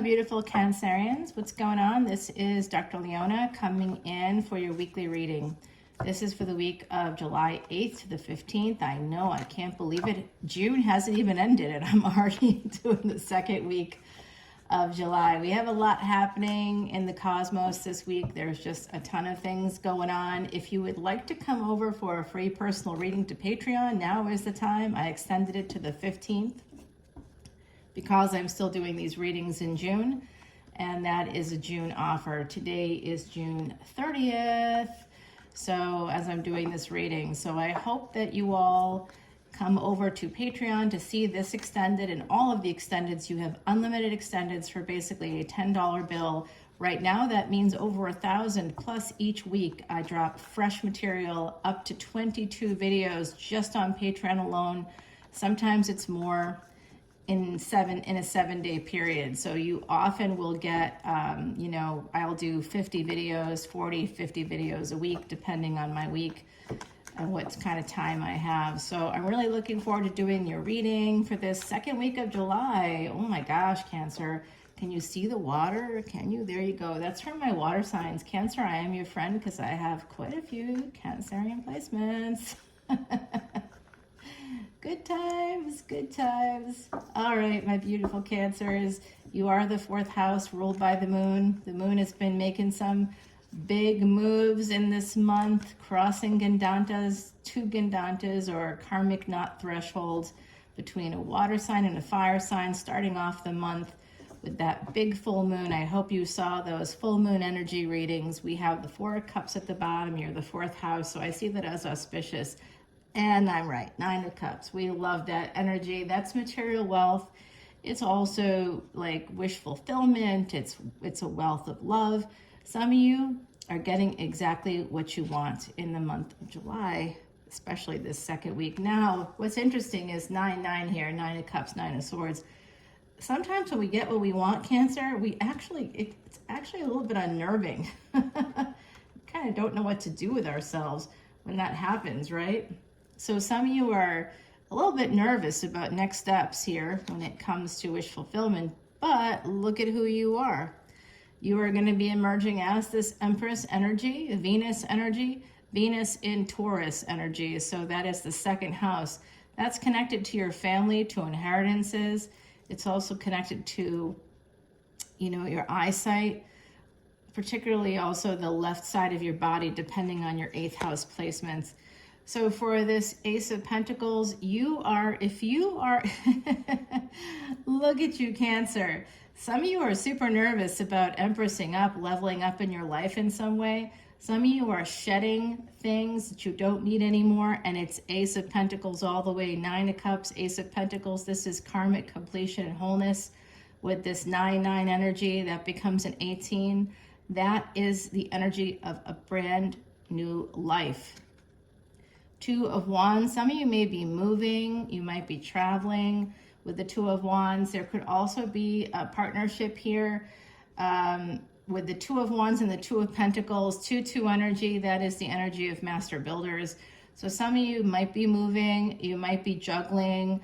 beautiful Cancerians. What's going on? This is Dr. Leona coming in for your weekly reading. This is for the week of July 8th to the 15th. I know, I can't believe it. June hasn't even ended and I'm already doing the second week of July. We have a lot happening in the cosmos this week. There's just a ton of things going on. If you would like to come over for a free personal reading to Patreon, now is the time. I extended it to the 15th. Because I'm still doing these readings in June, and that is a June offer. Today is June 30th, so as I'm doing this reading. So I hope that you all come over to Patreon to see this extended and all of the extendeds. You have unlimited extendeds for basically a $10 bill. Right now, that means over 1,000 plus each week. I drop fresh material, up to 22 videos just on Patreon alone. Sometimes it's more. In a 7-day period. So you often will get, I'll do 50 videos, 40, 50 videos a week, depending on my week and what kind of time I have. So I'm really looking forward to doing your reading for this second week of July. Oh my gosh, Cancer. Can you see the water? Can you? There you go. That's from my water signs. Cancer, I am your friend because I have quite a few Cancerian placements. Good times, good times. All right, my beautiful Cancers, you are the fourth house ruled by the moon. The moon has been making some big moves in this month, crossing Gandantas, two Gandantas or karmic knot thresholds between a water sign and a fire sign, starting off the month with that big full moon. I hope you saw those full moon energy readings. We have the Four of Cups at the bottom. You're the fourth house, so I see that as auspicious. And I'm right, Nine of Cups. We love that energy. That's material wealth. It's also like wish fulfillment. It's a wealth of love. Some of you are getting exactly what you want in the month of July, especially this second week. Now, what's interesting is 9-9 here, Nine of Cups, Nine of Swords. Sometimes when we get what we want, Cancer, it's actually a little bit unnerving. Kind of don't know what to do with ourselves when that happens, right? So some of you are a little bit nervous about next steps here when it comes to wish fulfillment, but look at who you are. You are going to be emerging as this Empress energy, Venus energy, Venus in Taurus energy. So that is the second house. That's connected to your family, to inheritances. It's also connected to, your eyesight, particularly also the left side of your body, depending on your 8th house placements. So for this Ace of Pentacles, if you are, look at you, Cancer. Some of you are super nervous about empressing up, leveling up in your life in some way. Some of you are shedding things that you don't need anymore, and it's Ace of Pentacles all the way. Nine of Cups, Ace of Pentacles. This is karmic completion and wholeness. With this 9-9 energy, that becomes an 18. That is the energy of a brand new life. Two of Wands, some of you may be moving, you might be traveling with the Two of Wands. There could also be a partnership here with the Two of Wands and the Two of Pentacles. 2-2 energy, that is the energy of master builders. So some of you might be moving, you might be juggling,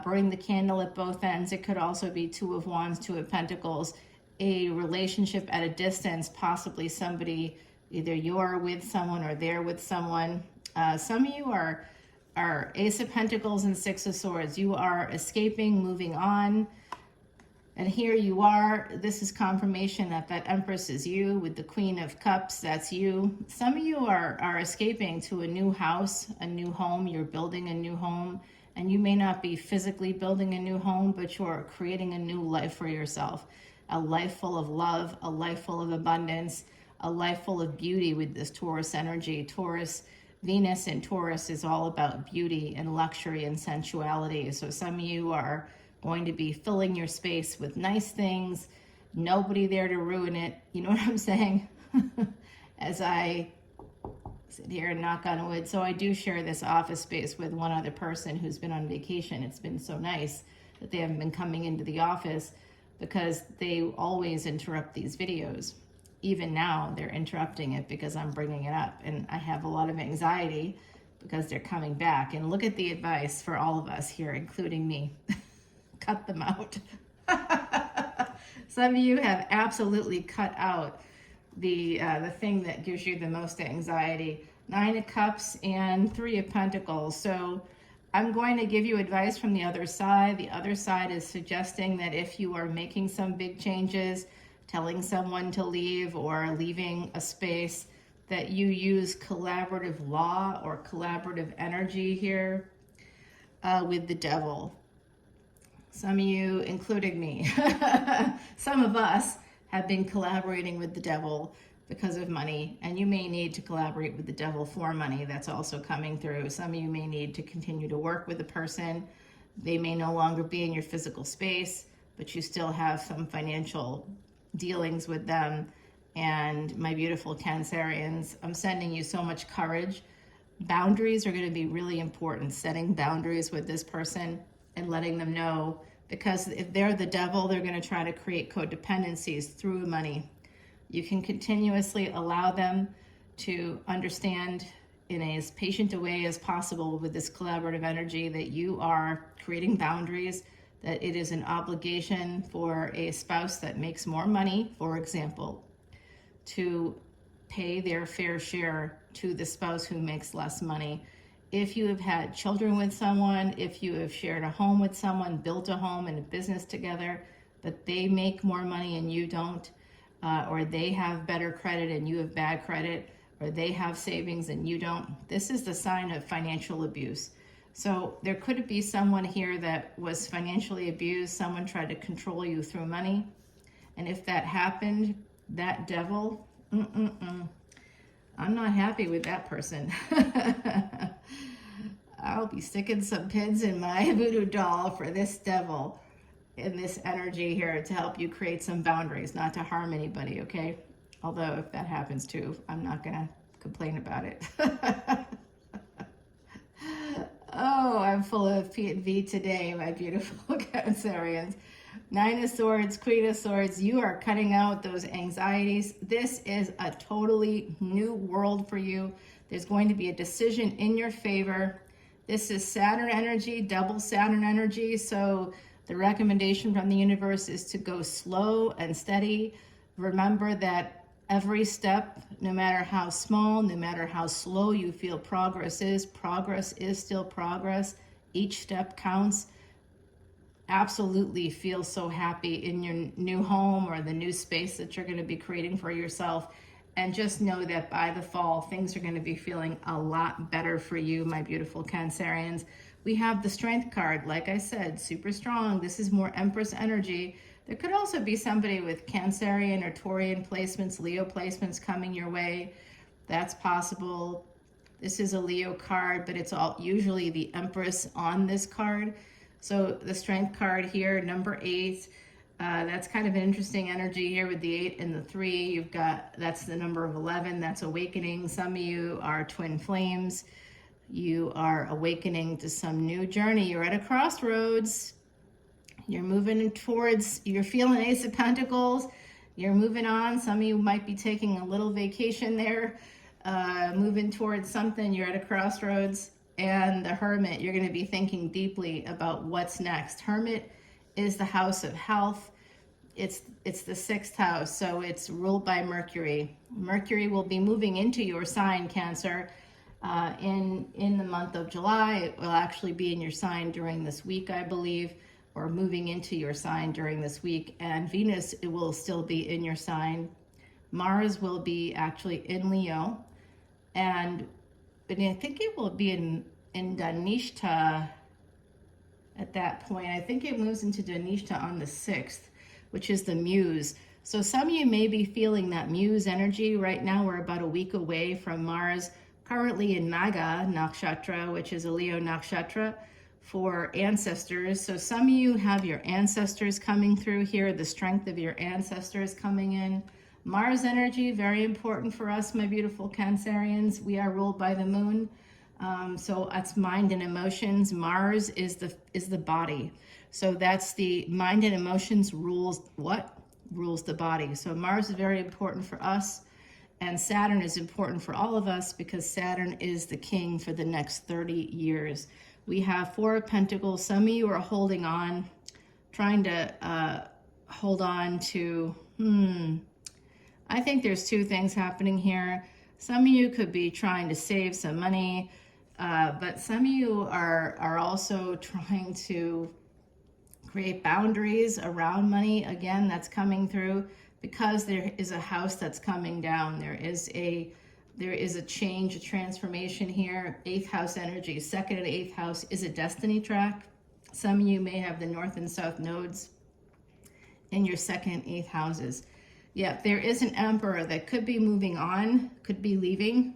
burning the candle at both ends. It could also be Two of Wands, Two of Pentacles, a relationship at a distance, possibly somebody, either you're with someone or they're with someone. Some of you are Ace of Pentacles and Six of Swords. You are escaping, moving on. And here you are. This is confirmation that Empress is you with the Queen of Cups. That's you. Some of you are escaping to a new house, a new home. You're building a new home. And you may not be physically building a new home, but you're creating a new life for yourself. A life full of love, a life full of abundance, a life full of beauty with this Taurus energy. Venus in Taurus is all about beauty and luxury and sensuality. So some of you are going to be filling your space with nice things, nobody there to ruin it. You know what I'm saying? As I sit here and knock on wood. So I do share this office space with one other person who's been on vacation. It's been so nice that they haven't been coming into the office because they always interrupt these videos. Even now, they're interrupting it because I'm bringing it up. And I have a lot of anxiety because they're coming back. And look at the advice for all of us here, including me. Cut them out. Some of you have absolutely cut out the thing that gives you the most anxiety. 9 of Cups and 3 of Pentacles. So I'm going to give you advice from the other side. The other side is suggesting that if you are making some big changes, telling someone to leave or leaving a space, that you use collaborative law or collaborative energy here with the devil. Some of you, including me, some of us have been collaborating with the devil because of money, and you may need to collaborate with the devil for money. That's also coming through. Some of you may need to continue to work with the person. They may no longer be in your physical space, but you still have some financial dealings with them. And my beautiful Cancerians, I'm sending you so much courage. Boundaries are going to be really important. Setting boundaries with this person and letting them know, because if they're the devil, they're going to try to create codependencies through money. You can continuously allow them to understand in as patient a way as possible with this collaborative energy that you are creating boundaries, that it is an obligation for a spouse that makes more money, for example, to pay their fair share to the spouse who makes less money. If you have had children with someone, if you have shared a home with someone, built a home and a business together, but they make more money and you don't, or they have better credit and you have bad credit, or they have savings and you don't, this is the sign of financial abuse. So there could be someone here that was financially abused, someone tried to control you through money. And if that happened, that devil, I'm not happy with that person. I'll be sticking some pins in my voodoo doll for this devil in this energy here to help you create some boundaries, not to harm anybody, okay? Although if that happens too, I'm not gonna complain about it. Oh, I'm full of P and V today, my beautiful Cancerians. 9 of Swords, Queen of Swords, you are cutting out those anxieties. This is a totally new world for you. There's going to be a decision in your favor. This is Saturn energy, double Saturn energy. So the recommendation from the universe is to go slow and steady. Remember that every step, no matter how small, no matter how slow you feel progress is still progress. Each step counts. Absolutely feel so happy in your new home or the new space that you're going to be creating for yourself. And just know that by the fall, things are going to be feeling a lot better for you, my beautiful Cancerians. We have the Strength card, like I said, super strong. This is more Empress energy. There could also be somebody with Cancerian or Taurian placements, Leo placements coming your way. That's possible. This is a Leo card, but it's all usually the Empress on this card. So the Strength card here, number 8, that's kind of an interesting energy here with the 8 and the 3. You've got, that's the number of 11, that's awakening. Some of you are twin flames. You are awakening to some new journey. You're at a crossroads. You're moving towards, you're feeling Ace of Pentacles. You're moving on. Some of you might be taking a little vacation there, moving towards something. You're at a crossroads. And the Hermit, you're going to be thinking deeply about what's next. Hermit is the house of health. It's the 6th house, so it's ruled by Mercury. Mercury will be moving into your sign, Cancer, in the month of July. It will actually be in your sign during this week, I believe, or moving into your sign during this week. And Venus, it will still be in your sign. Mars will be actually in Leo. And I think it will be in Dhanishta at that point. I think it moves into Dhanishta on the 6th, which is the Muse. So some of you may be feeling that Muse energy. Right now we're about a week away from Mars, currently in Naga Nakshatra, which is a Leo Nakshatra for ancestors. So some of you have your ancestors coming through here, the strength of your ancestors coming in. Mars energy, very important for us, my beautiful Cancerians. We are ruled by the moon. So that's mind and emotions. Mars is the body. So that's the mind and emotions rules what? Rules the body. So Mars is very important for us. And Saturn is important for all of us because Saturn is the king for the next 30 years. We have 4 of Pentacles. Some of you are holding on, trying to hold on to, I think there's two things happening here. Some of you could be trying to save some money, but some of you are also trying to create boundaries around money. Again, that's coming through because there is a house that's coming down. There is a change, a transformation here. 8th house energy, 2nd and 8th house is a destiny track. Some of you may have the north and south nodes in your 2nd and 8th houses. Yeah, there is an emperor that could be moving on, could be leaving.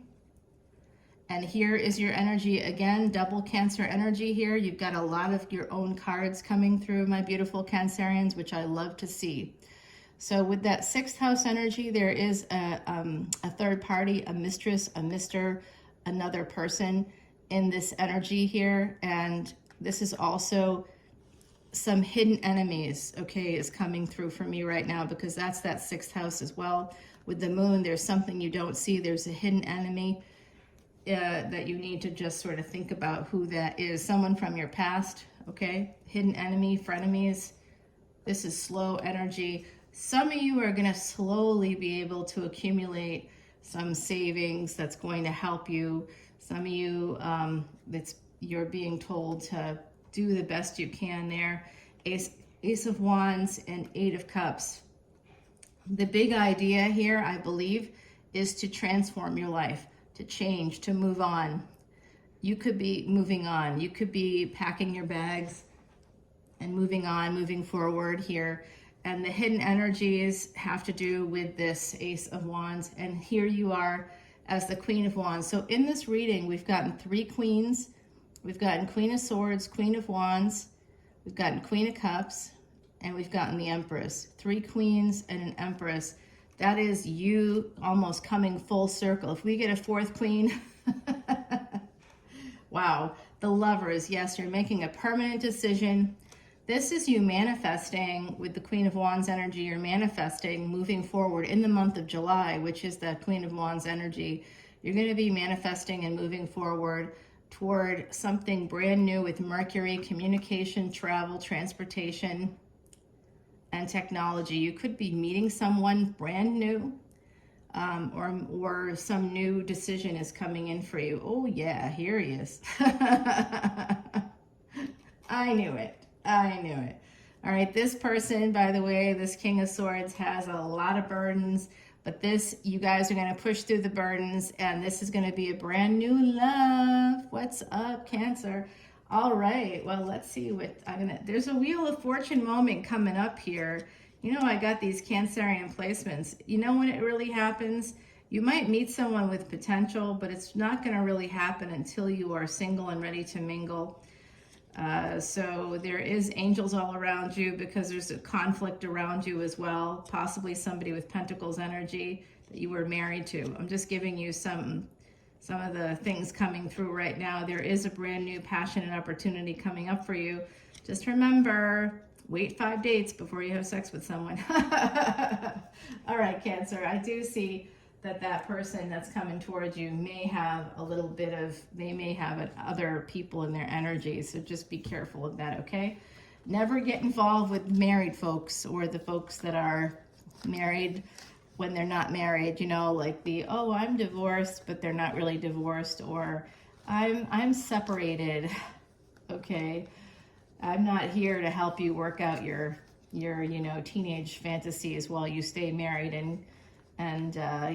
And here is your energy again, double Cancer energy here. You've got a lot of your own cards coming through, my beautiful Cancerians, which I love to see. So with that 6th house energy, there is a third party, a mistress, a mister, another person in this energy here. And this is also some hidden enemies, okay, is coming through for me right now, because that's that 6th house as well. With the moon, there's something you don't see. There's a hidden enemy that you need to just sort of think about who that is. Someone from your past, okay? Hidden enemy, frenemies. This is slow energy. Some of you are going to slowly be able to accumulate some savings that's going to help you. Some of you, you're being told to do the best you can there. Ace of Wands and 8 of Cups. The big idea here, I believe, is to transform your life, to change, to move on. You could be moving on. You could be packing your bags and moving on, moving forward here. And the hidden energies have to do with this Ace of Wands. And here you are as the Queen of Wands. So in this reading, we've gotten 3 queens. We've gotten Queen of Swords, Queen of Wands, we've gotten Queen of Cups, and we've gotten the Empress. 3 queens and an Empress. That is you almost coming full circle. If we get a 4th queen, wow. The Lovers, yes, you're making a permanent decision. This is you manifesting with the Queen of Wands energy. You're manifesting moving forward in the month of July, which is that Queen of Wands energy. You're going to be manifesting and moving forward toward something brand new with Mercury, communication, travel, transportation, and technology. You could be meeting someone brand new, or some new decision is coming in for you. Oh yeah, here he is. I knew it. I knew it. All right, this person, by the way, this King of Swords has a lot of burdens. But this, you guys are going to push through the burdens, and this is going to be a brand new love. What's up, Cancer? All right, well, let's see what there's a Wheel of Fortune moment coming up here. You know, I got these Cancerian placements. You know when it really happens? You might meet someone with potential, but it's not going to really happen until you are single and ready to mingle. So there is angels all around you because there's a conflict around you as well. Possibly somebody with Pentacles energy that you were married to. I'm just giving you some of the things coming through right now. There is a brand new passion and opportunity coming up for you. Just remember, wait 5 dates before you have sex with someone. All right, Cancer, I do see that person that's coming towards you may have a little bit of, they may have other people in their energy. So just be careful of that, okay? Never get involved with married folks or the folks that are married when they're not married, you know, like oh, I'm divorced, but they're not really divorced, or I'm separated, okay? I'm not here to help you work out your you know, teenage fantasies while you stay married and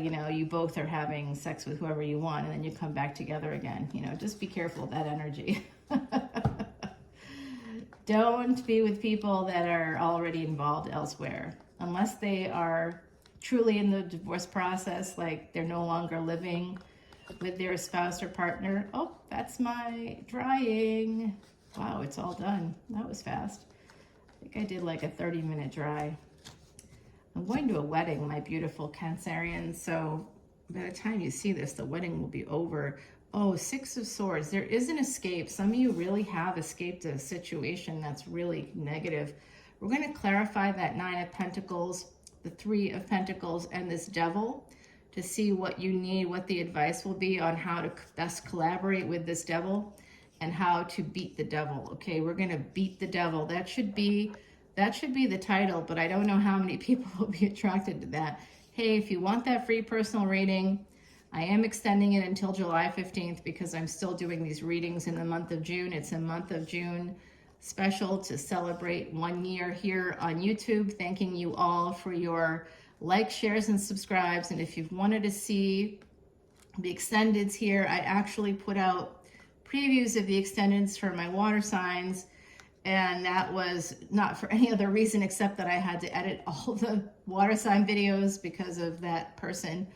you know, you both are having sex with whoever you want, and then you come back together again. You know, just be careful of that energy. Don't be with people that are already involved elsewhere, unless they are truly in the divorce process, like they're no longer living with their spouse or partner. Oh, that's my drying. Wow, it's all done. That was fast. I think I did like a 30-minute dry. I'm going to a wedding, my beautiful Cancerians, so by the time you see this, the wedding will be over. Oh, 6 of Swords. There is an escape. Some of you really have escaped a situation that's really negative. We're going to clarify that 9 of Pentacles, the 3 of Pentacles, and this Devil to see what you need, what the advice will be on how to best collaborate with this Devil and how to beat the Devil. Okay, we're going to beat the Devil. That should be that should be the title, but I don't know how many people will be attracted to that. Hey, if you want that free personal reading, I am extending it until July 15th because I'm still doing these readings in the month of June. It's a month of June special to celebrate 1 year here on YouTube. Thanking you all for your likes, shares, and subscribes. And if you've wanted to see the extendeds here, I actually put out previews of the extendeds for my water signs. And that was not for any other reason except that I had to edit all the water sign videos because of that person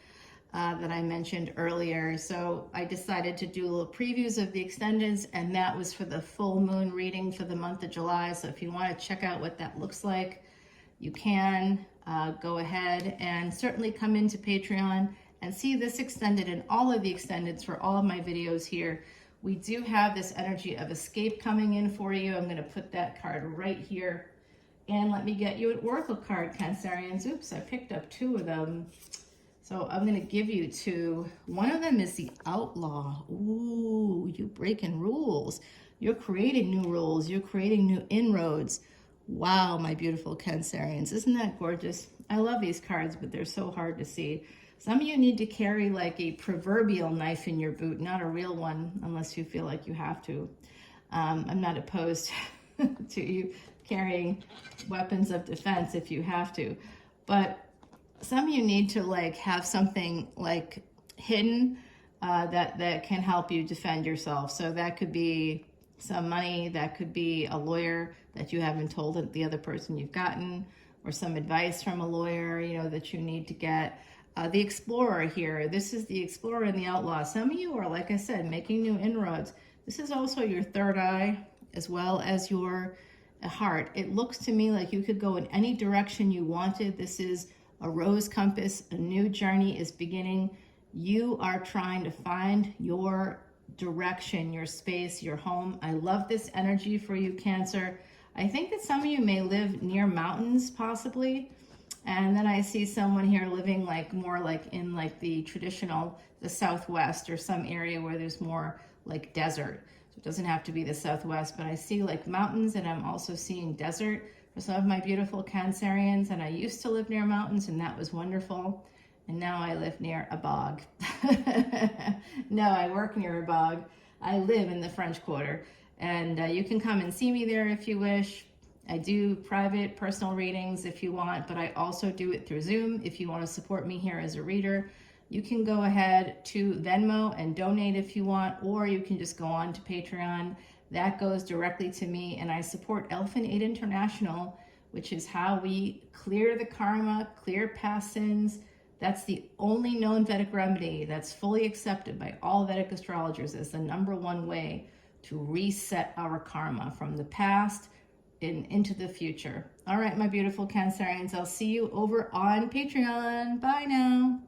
that I mentioned earlier. So I decided to do little previews of the extendeds, and that was for the full moon reading for the month of July. So if you want to check out what that looks like, you can go ahead and certainly come into Patreon and see this extended and all of the extendeds for all of my videos here. We do have this energy of escape coming in for you. I'm going to put that card right here. And let me get you an oracle card, Cancerians. Oops, I picked up 2 of them. So I'm going to give you 2. One of them is the outlaw. Ooh, you breaking rules. You're creating new rules. You're creating new inroads. Wow, my beautiful Cancerians. Isn't that gorgeous? I love these cards, but they're so hard to see. Some of you need to carry like a proverbial knife in your boot, not a real one, unless you feel like you have to. I'm not opposed to you carrying weapons of defense if you have to. But some of you need to like have something like hidden that can help you defend yourself. So that could be some money, that could be a lawyer that you haven't told the other person you've gotten, or some advice from a lawyer, you know, that you need to get. The explorer here, this is the explorer and the outlaw. Some of you are, like I said, making new inroads. This is also your third eye as well as your heart. It looks to me like you could go in any direction you wanted. This is a rose compass. A new journey is beginning. You are trying to find your direction, your space, your home. I love this energy for you, Cancer. I think that some of you may live near mountains, possibly. And then I see someone here living like more like in like the traditional, the Southwest or some area where there's more like desert. So it doesn't have to be the Southwest, but I see like mountains, and I'm also seeing desert for some of my beautiful Cancerians. And I used to live near mountains, and that was wonderful. And now I live near a bog. No, I work near a bog. I live in the French Quarter. And you can come and see me there if you wish. I do private personal readings if you want, but I also do it through Zoom. If you want to support me here as a reader, you can go ahead to Venmo and donate if you want, or you can just go on to Patreon. That goes directly to me, and I support Elephant Aid International, which is how we clear the karma, clear past sins. That's the only known Vedic remedy that's fully accepted by all Vedic astrologers as the #1 way to reset our karma from the past into the future. All right, my beautiful Cancerians, I'll see you over on Patreon. Bye now.